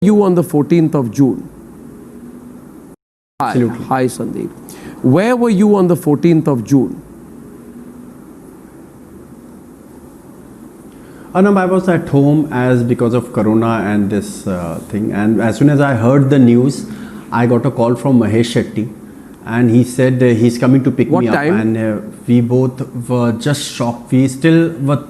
You on the 14th of June? Absolutely. Hi, Sandeep. Where were you on the 14th of June? Arnab, I was at home as because of Corona and this thing, and as soon as I heard the news, I got a call from Mahesh Shetty, and he said he's coming to pick What me up, time? and we both were just shocked. We still were.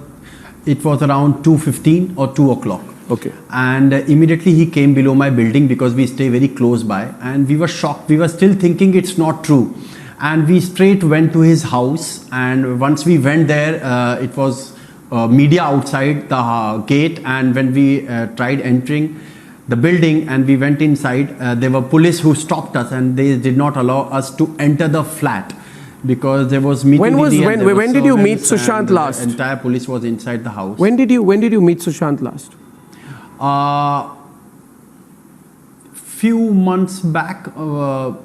It was around 2:15 or 2 o'clock. Okay. And immediately he came below my building because we stay very close by, and we were shocked. We were still thinking it's not true, and we straight went to his house. And once we went there, it was media outside the gate, and when we tried entering the building and we went inside, there were police who stopped us, and they did not allow us to enter the flat because there was meeting. When did you meet Sushant last? The entire police was inside the house. When did you meet Sushant last? Few months back,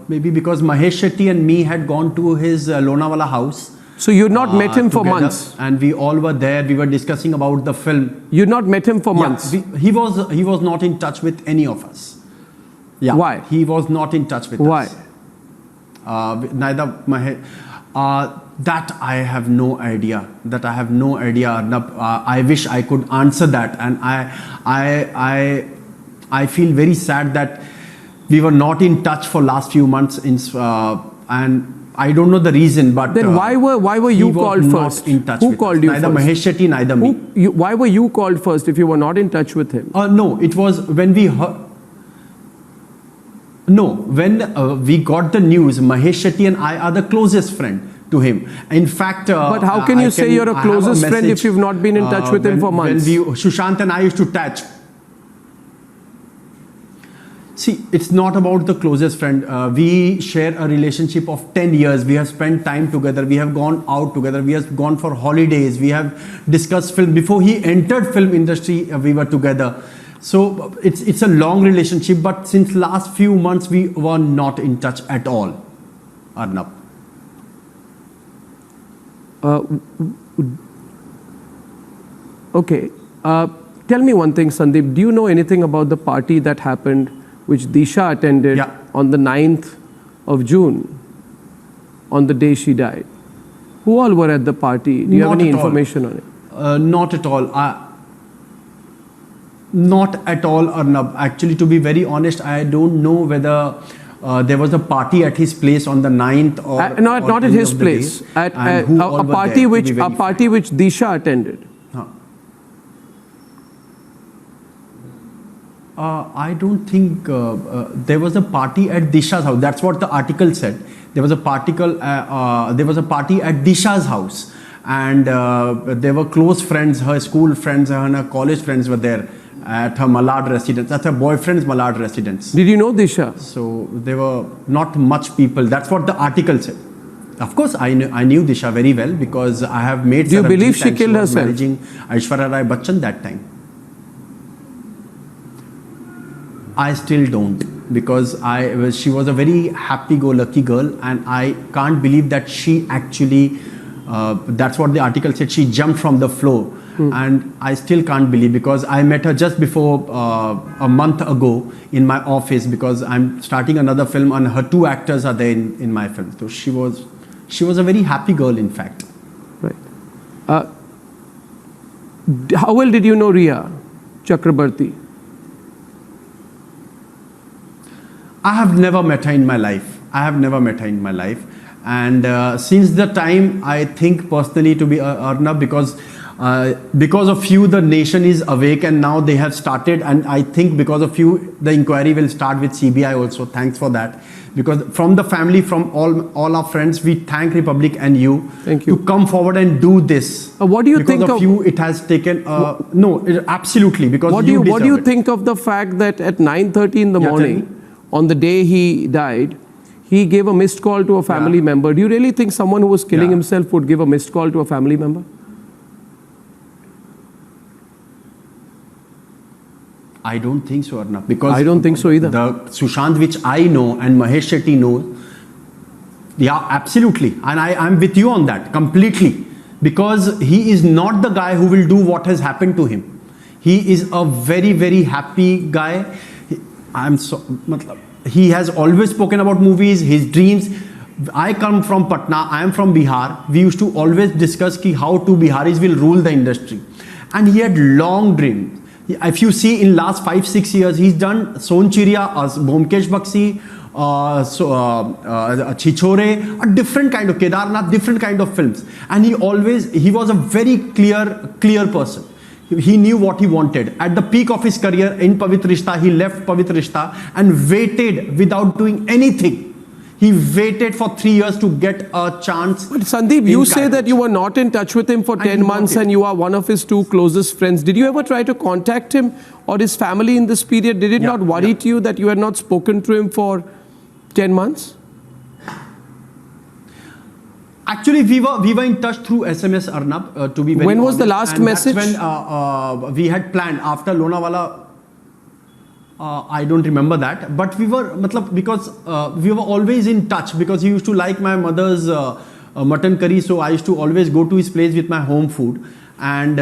maybe, because Mahesh Shetty and me had gone to his Lonavala house. So you'd not met him for together, months? and we all were there. We were discussing about the film. You'd not met him for months? He was not in touch with any of us. Yeah. Why? He was not in touch with Why? us. Neither Mahesh. That I have no idea. Arnab. I wish I could answer that, and I feel very sad that we were not in touch for last few months. And I don't know the reason, but then why were you called first? In touch Who with called us. you Neither first? Mahesh Shetty, neither me. Why were you called first if you were not in touch with him? No, it was when we heard. No, when we got the news, Mahesh Shetty and I are the closest friend to him. In fact, but how can you say you're a closest friend if you've not been in touch with him for months? When Sushant and I used to touch. See, it's not about the closest friend. We share a relationship of 10 years. We have spent time together. We have gone out together. We have gone for holidays. We have discussed film. Before he entered film industry, we were together. So it's a long relationship. But since last few months, we were not in touch at all, Arnab. Okay. Tell me one thing, Sandeep. Do you know anything about the party that happened, which Disha attended on the 9th of June, on the day she died? Who all were at the party? Do you have any information on it? Not at all. Not at all, Arnab. Actually, to be very honest, I don't know whether there was a party at his place on the 9th or not at his place. At a party which Disha attended. I don't think there was a party at Disha's house. That's what the article said. There was a party at Disha's house, and there were close friends, her school friends and her college friends were there at her Malad residence, at her boyfriend's Malad residence. Did you know Disha? So there were not much people. That's what the article said. Of course, I knew Disha very well because I have made. Do you believe she killed herself? Managing Aishwarya Rai Bachchan that time. I still don't, because she was a very happy-go-lucky girl, and I can't believe that she actually, that's what the article said, she jumped from the floor. And I still can't believe, because I met her just before a month ago in my office, because I'm starting another film and her two actors are there in my film. So she was a very happy girl, in fact. Right. How well did you know Rhea Chakrabarti? I have never met her in my life. And since the time, I think personally, to be Arnab, because of you, the nation is awake, and now they have started. And I think because of you, the inquiry will start with CBI also. Thanks for that. Because from the family, from all our friends, we thank Republic and you, to come forward and do this. What do you think of you? It has taken absolutely, because what do you think of the fact that at 9:30 in the morning, on the day he died, he gave a missed call to a family member? Do you really think someone who was killing himself would give a missed call to a family member? I don't think so, Arnab, because I don't think so either. The Sushant which I know and Mahesh Shetty know, absolutely, and I'm with you on that completely, because he is not the guy who will do what has happened to him. He is a very, very happy guy. I'm so, matlab, he has always spoken about movies, his dreams. I come from Patna, I am from Bihar. We used to always discuss ki how two Biharis will rule the industry. And he had long dreams. If you see in last 5-6 years, he's done Son Chiriya, Bhomkesh Bakshi, Chichore, a different kind of Kedarnath, different kind of films. And he was a very clear person. He knew what he wanted. At the peak of his career in Pavitra Rishta, he left Pavitra Rishta and waited without doing anything. He waited for 3 years to get a chance. But Sandeep, you say that you were not in touch with him for 10 months and you are one of his 2 closest friends. Did you ever try to contact him or his family in this period? Did it not worry to you that you had not spoken to him for 10 months? Actually, we were in touch through SMS, Arnab, to be very When was honest. the last message? That's when we had planned after Lonavala. I don't remember that, but we were, because we were always in touch, because he used to like my mother's mutton curry, so I used to always go to his place with my home food, and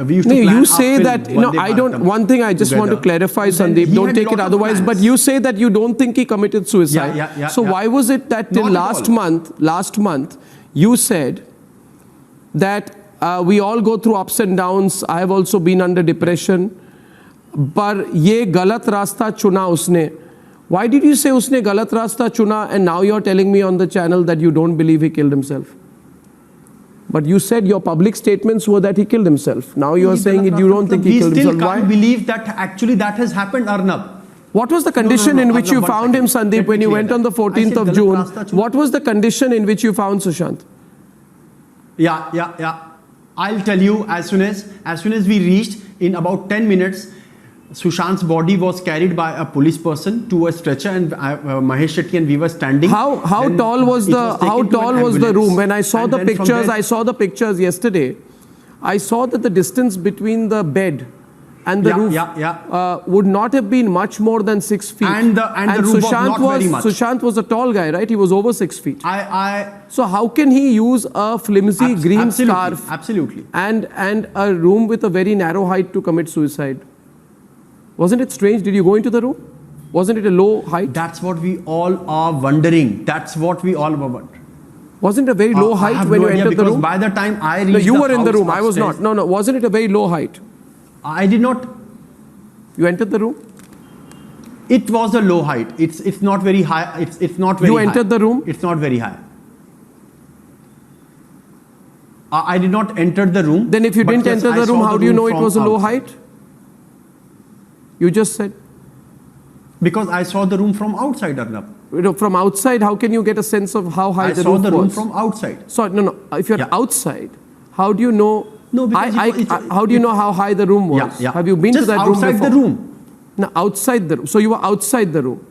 we used to plan. You say that, I don't, one thing I just want to clarify, Sandeep, don't take it otherwise, but you say that you don't think he committed suicide. So why was it that till last month, you said that we all go through ups and downs, I have also been under depression, पर ये गलत रास्ता चुना उसने. Why did you say उसने गलत रास्ता चुना and now you're telling me on the channel that you don't believe he killed himself? But you said your public statements were that he killed himself. Now you're saying you don't think he killed himself. We still can't believe that actually that has happened, Arnab. What was the condition in which you found him, Sandeep, when you went on the 14th of June? What was the condition in which you found Sushant? Yeah. I'll tell you as soon as we reached, in about 10 minutes, Sushant's body was carried by a police person to a stretcher, and Mahesh Shetty and we were standing. How tall was the room? When I saw the pictures, I saw the pictures yesterday. I saw that the distance between the bed and the roof would not have been much more than 6 feet. And the roof was not very much. Sushant was a tall guy, right? He was over 6 feet. So how can he use a flimsy green scarf and a room with a very narrow height to commit suicide? Wasn't it strange? Did you go into the room? Wasn't it a low height? That's what we all are wondering. Wasn't it a very low height when you entered the room? By the time I reached No, you were in the room. upstairs, I was not. No. Wasn't it a very low height? I did not. You entered the room? It was a low height. It's not very high. It's not very high. You entered the room? It's not very high. I did not enter the room. Then if you didn't enter the room, how do you know it was a low height? You just said. Because I saw the room from outside, Arnab. From outside, how can you get a sense of how high the roof was? I saw the room from outside. So, no. If you're outside, how do you know? No, because how do you know how high the room was? Have you been just to that room before? Outside the room. No, outside the room. So you were outside the room.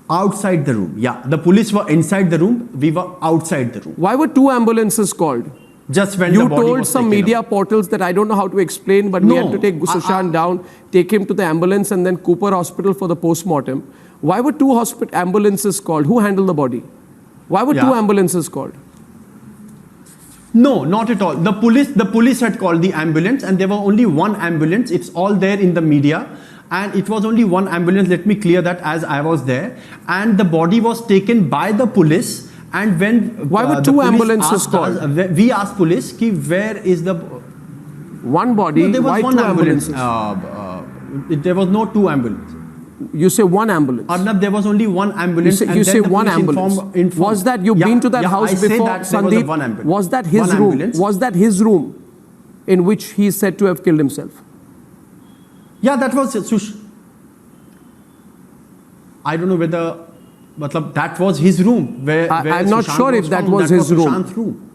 Outside the room, yeah. The police were inside the room. We were outside the room. Why were 2 ambulances called? Just when you the body told was some media portals that I don't know how to explain, but we had to take Sushant down, take him to the ambulance, and then Cooper Hospital for the post-mortem. Why were 2 ambulances called? Who handled the body? Why were 2 ambulances called? No, not at all. The police had called the ambulance, and there were only 1 ambulance. It's all there in the media. And it was only 1 ambulance. Let me clear that, as I was there. And the body was taken by the police. And when why were 2 ambulances called? We asked police, where is the 1 body? No, there was why 1 2 ambulance. ambulances? There was no 2 ambulances. You say 1 ambulance. Arnab, there was only 1 ambulance. You say 1 ambulance. Was that you've been to that house before, Sandeep? Was that his room? Ambulance. Was that his room in which he is said to have killed himself? Yeah, that was Sush. I don't know whether. That was his room. Where I'm not Sushant sure if that was his room.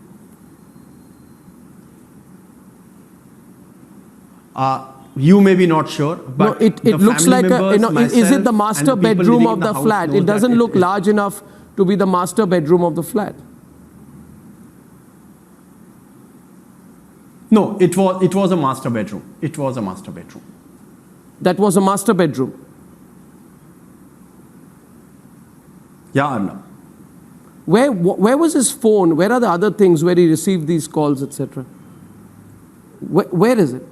You may be not sure, but no, it looks like is it the master bedroom of the flat? It doesn't look large enough to be the master bedroom of the flat. No, it was a master bedroom. It was a master bedroom. That was a master bedroom. Yeah, Arnab. Where was his phone? Where are the other things where he received these calls, etc.? Where is it?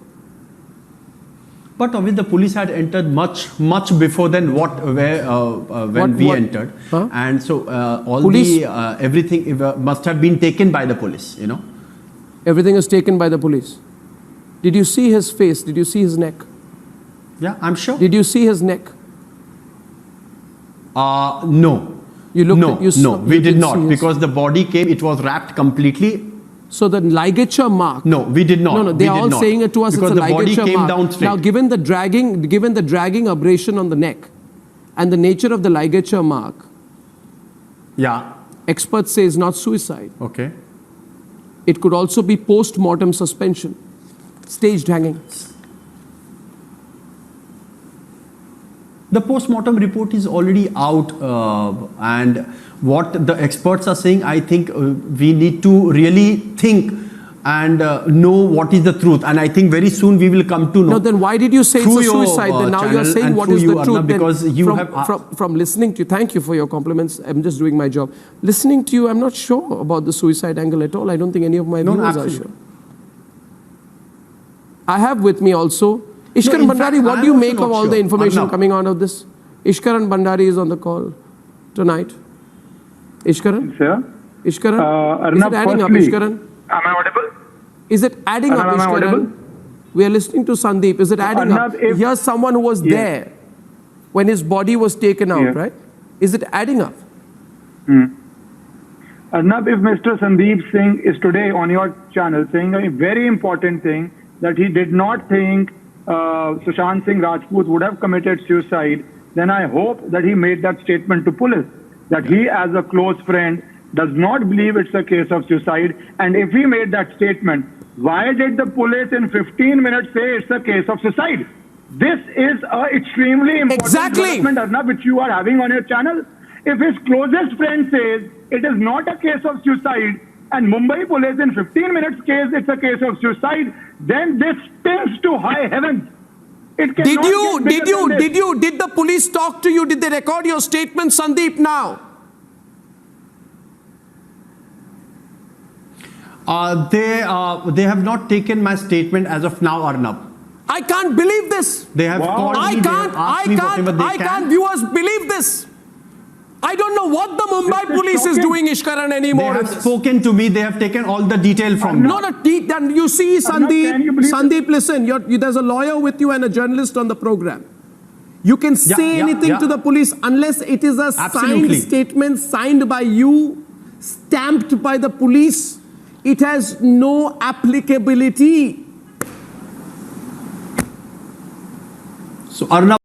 But obviously the police had entered much before than when we entered, Huh? and so all Police- the everything must have been taken by the police. You know. Everything is taken by the police. Did you see his face? Did you see his neck? Yeah, I'm sure. Did you see his neck? No. You looked No, at- you no, saw- we you did didn't not see his- because the body came. It was wrapped completely. So the ligature mark. No, we did not. No, We they are did all not. saying it to us. Because it's a the body ligature came mark. down straight. Now, given the dragging abrasion on the neck, and the nature of the ligature mark, Yeah. experts say is not suicide. Okay. It could also be post-mortem suspension, staged hanging. The post-mortem report is already out, and what the experts are saying, I think we need to really think and know what is the truth. And I think very soon we will come to know. No, then why did you say it's Through a your, suicide? Then now you're channel saying and what through is you, the truth? Arnab, Then because you from listening to you, thank you for your compliments. I'm just doing my job. Listening to you, I'm not sure about the suicide angle at all. I don't think any of my No, viewers are absolutely. sure. I have with me also Ishkaran in fact, Bhandari. What I'm do you also make not of all sure. the information Arnab. coming out of this? Ishkaran Bhandari is on the call tonight. Ishkaran? Sir, Ishkaran? Is Arnab, it adding up, firstly- Ishkaran? am I audible? Is it adding up, Arnab, am I Ishkaran? audible? We are listening to Sandeep. Is it adding up? Arnab, if- Here's someone who was Yes. there when his body was taken out, Yes. right? Is it adding up? Arnab, if Mr. Sandeep Singh is today on your channel saying a very important thing, that he did not think Sushant Singh Rajput would have committed suicide, then I hope that he made that statement to police, that he as a close friend does not believe it's a case of suicide. And if he made that statement, why did the police in 15 minutes say it's a case of suicide? This is an extremely important Exactly. development, Arnab, which you are having on your channel. If his closest friend says it is not a case of suicide, and Mumbai police in 15 minutes case it's a case of suicide, then this stings to high heavens. It cannot get bigger than this. Did the police talk to you? Did they record your statement, Sandeep, now? They have not taken my statement as of now, Arnab. I can't believe this. They have Wow. called I me. They can't, have asked me whatever they I can. can't, viewers, believe this. I don't know what the Mumbai This is police is shocking. doing, Ishkaran, They anymore. have spoken to me. They have taken all the detail from me. Not a then you see, Arnab, can you believe Sandeep, listen, there's a lawyer with you and a journalist on the program. You can say yeah, anything yeah. to the police unless it is a Absolutely. signed statement signed by you, stamped by the police. It has no applicability. So Arnab.